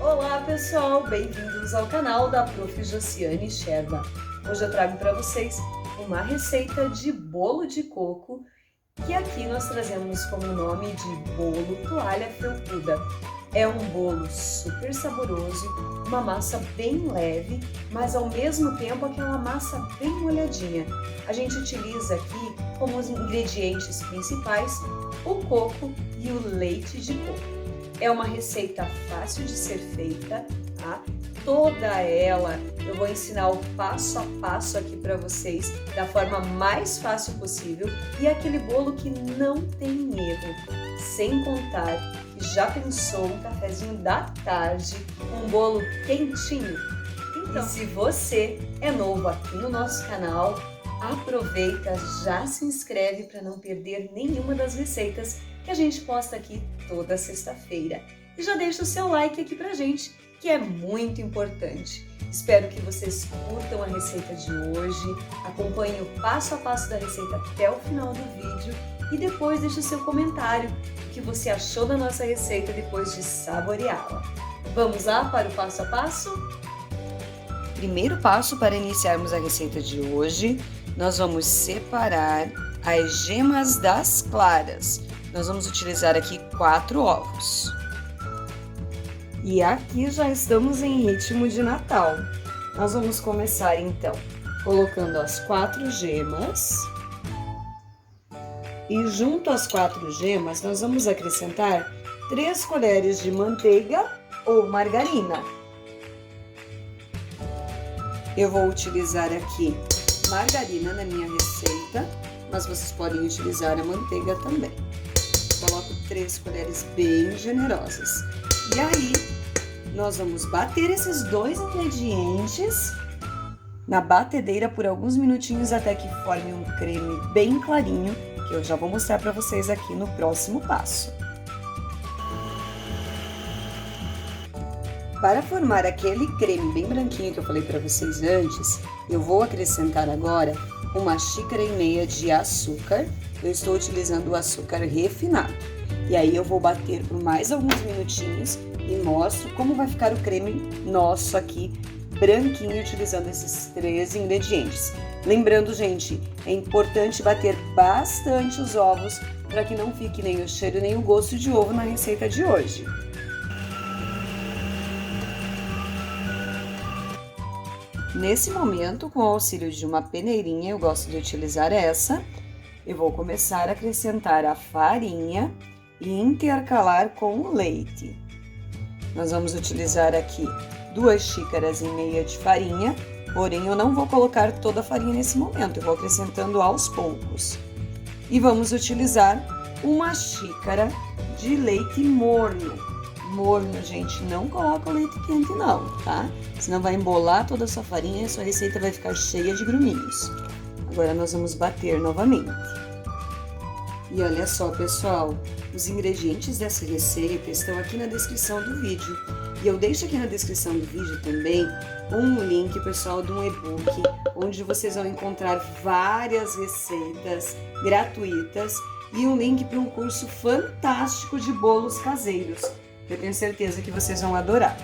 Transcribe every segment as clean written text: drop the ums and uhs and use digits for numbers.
Olá pessoal, bem-vindos ao canal da Prof. Josiane Sherba. Hoje eu trago para vocês uma receita de bolo de coco, que aqui nós trazemos como nome de bolo toalha felpuda. É um bolo super saboroso, uma massa bem leve, mas ao mesmo tempo aquela massa bem molhadinha. A gente utiliza aqui como os ingredientes principais o coco e o leite de coco. É uma receita fácil de ser feita, tá? Toda ela eu vou ensinar o passo a passo aqui para vocês da forma mais fácil possível e é aquele bolo que não tem erro. Sem contar que já pensou um cafezinho da tarde, um bolo quentinho? Então, e se você é novo aqui no nosso canal, aproveita, já se inscreve para não perder nenhuma das receitas que a gente posta aqui toda sexta-feira. E já deixa o seu like aqui pra gente, que é muito importante. Espero que vocês curtam a receita de hoje, acompanhem o passo a passo da receita até o final do vídeo e depois deixe o seu comentário, o que você achou da nossa receita depois de saboreá-la. Vamos lá para o passo a passo? Primeiro passo para iniciarmos a receita de hoje, nós vamos separar as gemas das claras. Nós vamos utilizar aqui 4 ovos. E aqui já estamos em ritmo de Natal. Nós vamos começar então colocando as 4 gemas. E junto às 4 gemas nós vamos acrescentar 3 colheres de manteiga ou margarina. Eu vou utilizar aqui margarina na minha receita, mas vocês podem utilizar a manteiga também. Coloco 3 colheres bem generosas. E aí, nós vamos bater esses 2 ingredientes na batedeira por alguns minutinhos até que forme um creme bem clarinho, que eu já vou mostrar para vocês aqui no próximo passo. Para formar aquele creme bem branquinho que eu falei para vocês antes, eu vou acrescentar agora 1,5 xícaras de açúcar. Eu estou utilizando o açúcar refinado. E aí eu vou bater por mais alguns minutinhos e mostro como vai ficar o creme nosso aqui, branquinho, utilizando esses 3 ingredientes. Lembrando, gente, é importante bater bastante os ovos para que não fique nem o cheiro nem o gosto de ovo na receita de hoje. Nesse momento, com o auxílio de uma peneirinha, eu gosto de utilizar essa, eu vou começar a acrescentar a farinha e intercalar com o leite. Nós vamos utilizar aqui 2,5 xícaras de farinha, porém eu não vou colocar toda a farinha nesse momento, eu vou acrescentando aos poucos. E vamos utilizar 1 xícara de leite morno. Morno, gente, não coloca o leite quente não, tá? Senão vai embolar toda a sua farinha e a sua receita vai ficar cheia de gruminhos. Agora nós vamos bater novamente. E olha só, pessoal, os ingredientes dessa receita estão aqui na descrição do vídeo. E eu deixo aqui na descrição do vídeo também um link, pessoal, de um e-book, onde vocês vão encontrar várias receitas gratuitas e um link para um curso fantástico de bolos caseiros. Eu tenho certeza que vocês vão adorar.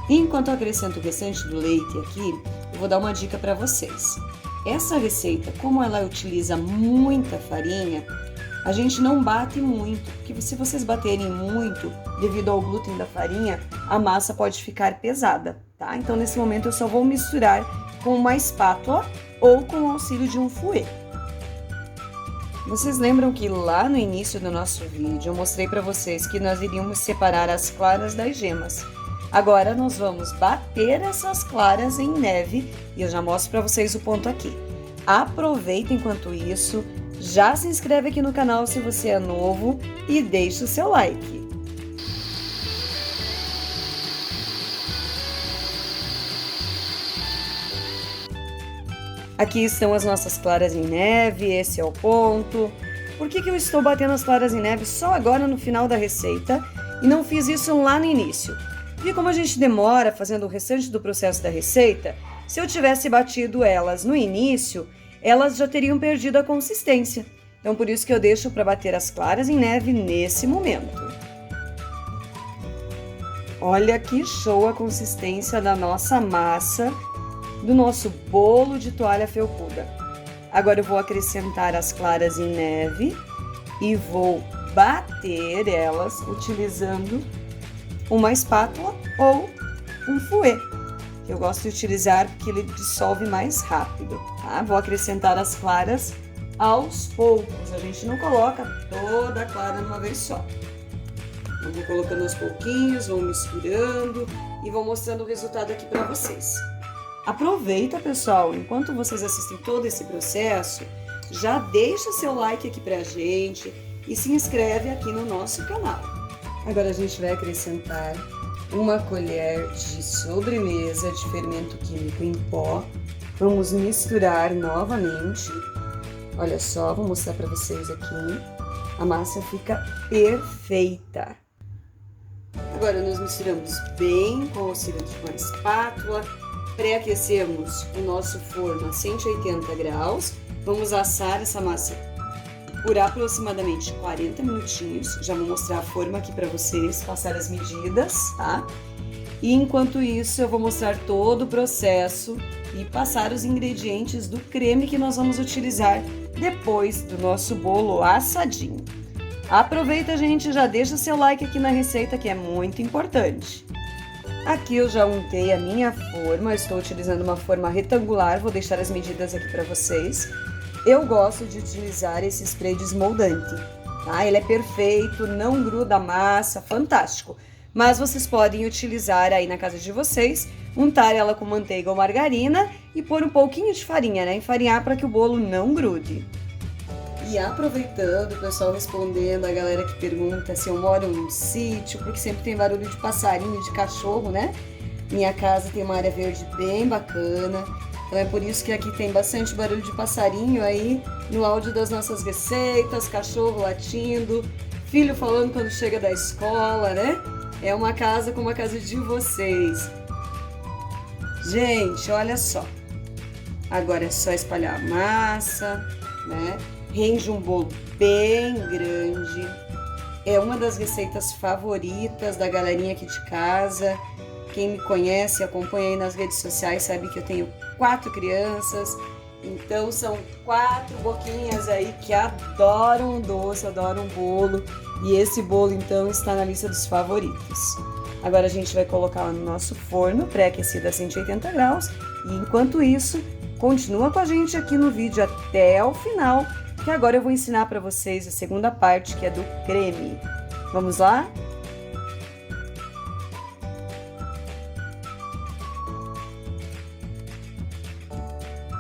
Enquanto eu acrescento o restante do leite aqui, eu vou dar uma dica para vocês. Essa receita, como ela utiliza muita farinha, a gente não bate muito, porque se vocês baterem muito, devido ao glúten da farinha, a massa pode ficar pesada, tá? Então, nesse momento, eu só vou misturar com uma espátula ou com o auxílio de um fouet. Vocês lembram que lá no início do nosso vídeo eu mostrei para vocês que nós iríamos separar as claras das gemas. Agora nós vamos bater essas claras em neve e eu já mostro para vocês o ponto aqui. Aproveita enquanto isso, já se inscreve aqui no canal se você é novo e deixa o seu like. Aqui estão as nossas claras em neve, esse é o ponto. Por que eu estou batendo as claras em neve só agora no final da receita e não fiz isso lá no início? Porque como a gente demora fazendo o restante do processo da receita, se eu tivesse batido elas no início, elas já teriam perdido a consistência. Então por isso que eu deixo para bater as claras em neve nesse momento. Olha que show a consistência da nossa massa, do nosso bolo de toalha felpuda. Agora eu vou acrescentar as claras em neve e vou bater elas utilizando uma espátula ou um fouet, que eu gosto de utilizar porque ele dissolve mais rápido, tá? Vou acrescentar as claras aos poucos, a gente não coloca toda a clara numa vez só. Eu vou colocando aos pouquinhos, vou misturando e vou mostrando o resultado aqui para vocês. Aproveita, pessoal, enquanto vocês assistem todo esse processo, já deixa seu like aqui pra gente e se inscreve aqui no nosso canal. Agora a gente vai acrescentar uma colher de sobremesa de fermento químico em pó. Vamos misturar novamente. Olha só, vou mostrar para vocês aqui. A massa fica perfeita. Agora nós misturamos bem com o auxílio de uma espátula. Pré-aquecemos o nosso forno a 180 graus. Vamos assar essa massa por aproximadamente 40 minutinhos. Já vou mostrar a forma aqui para vocês, passar as medidas, tá? E enquanto isso, eu vou mostrar todo o processo e passar os ingredientes do creme que nós vamos utilizar depois do nosso bolo assadinho. Aproveita, gente, já deixa seu like aqui na receita, que é muito importante. Aqui eu já untei a minha forma, eu estou utilizando uma forma retangular, vou deixar as medidas aqui para vocês. Eu gosto de utilizar esse spray desmoldante, tá? Ele é perfeito, não gruda a massa, fantástico. Mas vocês podem utilizar aí na casa de vocês, untar ela com manteiga ou margarina e pôr um pouquinho de farinha, né? Enfarinhar para que o bolo não grude. E aproveitando, o pessoal respondendo, a galera que pergunta se eu moro num sítio, porque sempre tem barulho de passarinho, de cachorro, né? Minha casa tem uma área verde bem bacana, então é por isso que aqui tem bastante barulho de passarinho aí no áudio das nossas receitas, cachorro latindo, filho falando quando chega da escola, né? É uma casa como a casa de vocês. Gente, olha só. Agora é só espalhar a massa, né? Rende um bolo bem grande. É uma das receitas favoritas da galerinha aqui de casa. Quem me conhece, acompanha aí nas redes sociais, sabe que eu tenho 4 crianças. Então são 4 boquinhas aí que adoram doce, adoram bolo. E esse bolo então está na lista dos favoritos. Agora a gente vai colocar no nosso forno pré-aquecido a 180 graus. E enquanto isso, continua com a gente aqui no vídeo até o final, que agora eu vou ensinar para vocês a segunda parte, que é do creme. Vamos lá?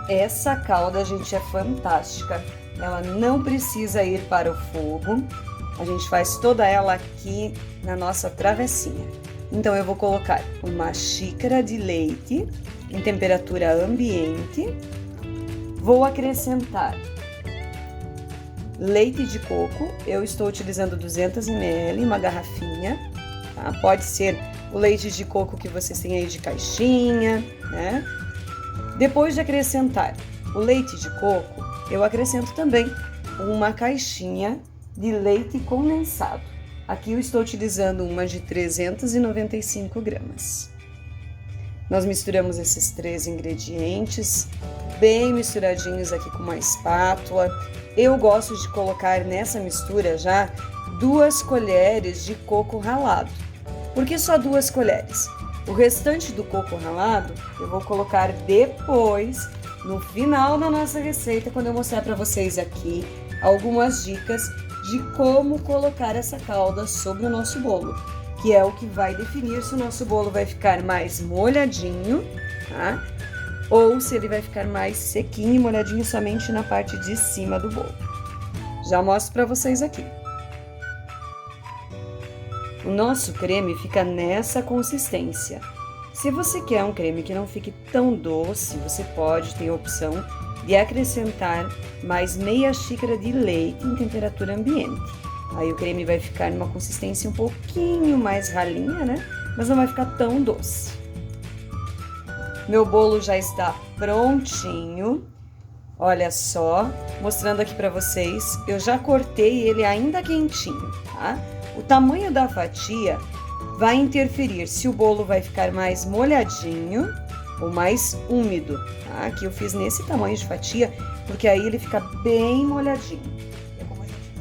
Essa calda, gente, é fantástica. Ela não precisa ir para o fogo. A gente faz toda ela aqui na nossa travessinha. Então eu vou colocar uma xícara de leite em temperatura ambiente. Vou acrescentar leite de coco. Eu estou utilizando 200 ml, uma garrafinha, tá? Pode ser o leite de coco que vocês têm aí de caixinha, né? Depois de acrescentar o leite de coco, eu acrescento também uma caixinha de leite condensado. Aqui eu estou utilizando uma de 395 gramas. Nós misturamos esses 3 ingredientes, bem misturadinhos aqui com uma espátula. Eu gosto de colocar nessa mistura já 2 colheres de coco ralado. Por que só 2 colheres? O restante do coco ralado eu vou colocar depois, no final da nossa receita, quando eu mostrar para vocês aqui algumas dicas de como colocar essa calda sobre o nosso bolo, que é o que vai definir se o nosso bolo vai ficar mais molhadinho, tá? Ou se ele vai ficar mais sequinho e molhadinho somente na parte de cima do bolo. Já mostro para vocês aqui. O nosso creme fica nessa consistência. Se você quer um creme que não fique tão doce, você pode ter a opção de acrescentar mais meia xícara de leite em temperatura ambiente. Aí o creme vai ficar numa consistência um pouquinho mais ralinha, né? Mas não vai ficar tão doce. Meu bolo já está prontinho. Olha só, mostrando aqui para vocês, eu já cortei ele ainda quentinho, tá? O tamanho da fatia vai interferir se o bolo vai ficar mais molhadinho ou mais úmido, tá? Aqui eu fiz nesse tamanho de fatia, porque aí ele fica bem molhadinho.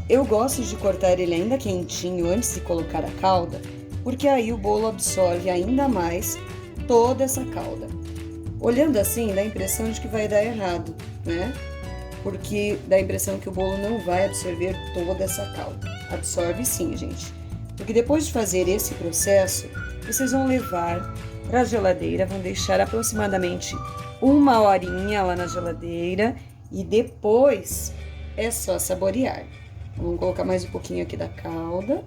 Eu gosto de cortar ele ainda quentinho antes de colocar a calda, porque aí o bolo absorve ainda mais toda essa calda. Olhando assim, dá a impressão de que vai dar errado, né? Porque dá a impressão que o bolo não vai absorver toda essa calda. Absorve sim, gente. Porque depois de fazer esse processo, vocês vão levar para a geladeira, vão deixar aproximadamente 1 horinha lá na geladeira e depois é só saborear. Vamos colocar mais um pouquinho aqui da calda.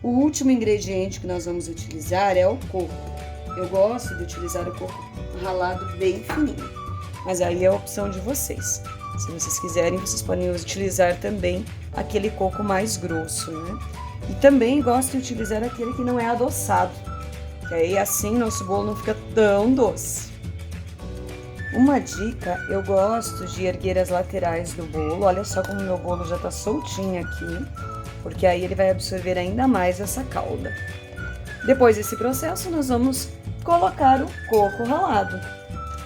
O último ingrediente que nós vamos utilizar é o coco. Eu gosto de utilizar o coco ralado bem fininho, mas aí é a opção de vocês. Se vocês quiserem, vocês podem utilizar também aquele coco mais grosso, né? E também gosto de utilizar aquele que não é adoçado, que aí assim nosso bolo não fica tão doce. Uma dica, eu gosto de erguer as laterais do bolo. Olha só como meu bolo já tá soltinho aqui, porque aí ele vai absorver ainda mais essa calda. Depois desse processo, nós vamos colocar o coco ralado.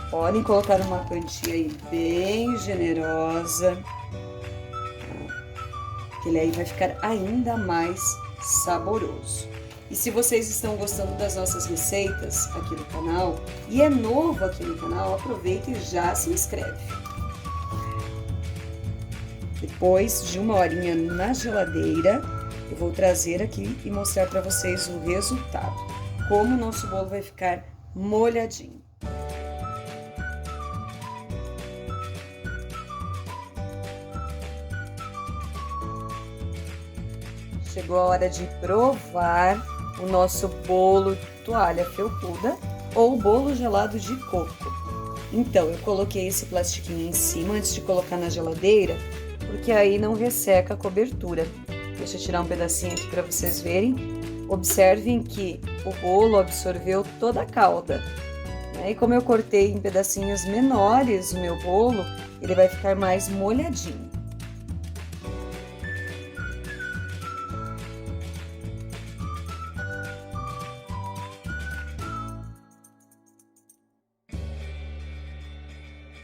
Podem colocar uma quantia aí bem generosa, que ele aí vai ficar ainda mais saboroso. E se vocês estão gostando das nossas receitas aqui do canal e é novo aqui no canal, aproveita e já se inscreve. Depois de 1 horinha na geladeira, eu vou trazer aqui e mostrar para vocês o resultado, como o nosso bolo vai ficar molhadinho. Chegou a hora de provar o nosso bolo de toalha felpuda ou bolo gelado de coco. Então, eu coloquei esse plastiquinho em cima antes de colocar na geladeira, porque aí não resseca a cobertura. Deixa eu tirar um pedacinho aqui para vocês verem. Observem que o bolo absorveu toda a calda, né? E como eu cortei em pedacinhos menores o meu bolo, ele vai ficar mais molhadinho.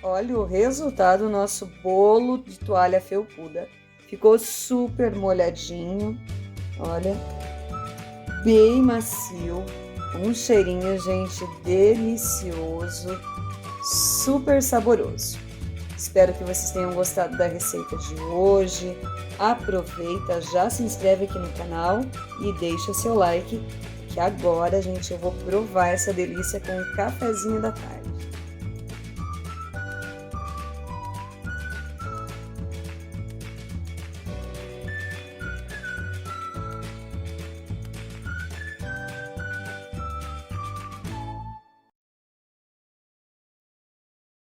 Olha o resultado do nosso bolo de toalha felpuda. Ficou super molhadinho, olha, bem macio, um cheirinho, gente, delicioso, super saboroso. Espero que vocês tenham gostado da receita de hoje. Aproveita, já se inscreve aqui no canal e deixa seu like, que agora, gente, eu vou provar essa delícia com um cafezinho da tarde.